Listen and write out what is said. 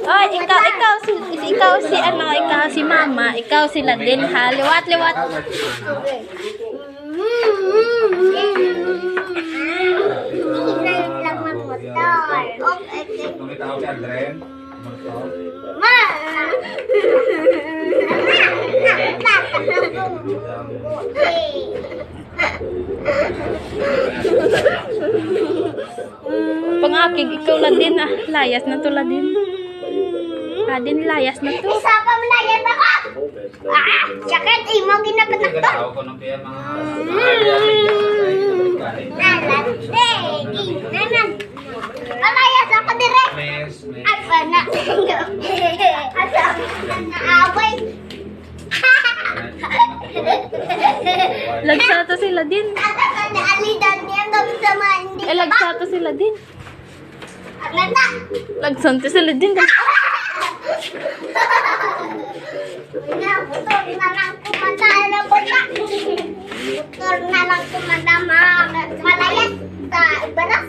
Oy, ikaw si mama, ikaw sila din ha. Liwat. Tumitawag si Adren. Pangakig, ikaw ladin ah. Layas na to ladin. Ladin, layas na to. Isa pa mo na yan ako! Sakit, imo ginapatak to. Tawag ko ng kaya mga... Nanan. Malayas ako direct. Mes. Ay, pana. Asa, naaway. Lagsa to sila din. Asa ka na alidan niya kami sa mga hindi. Lagsa to sila din. Nana. Lagsan to sila din. Butor na lang kumadala po na. Butor na lang kumadama. Malayas. Sa ibaras.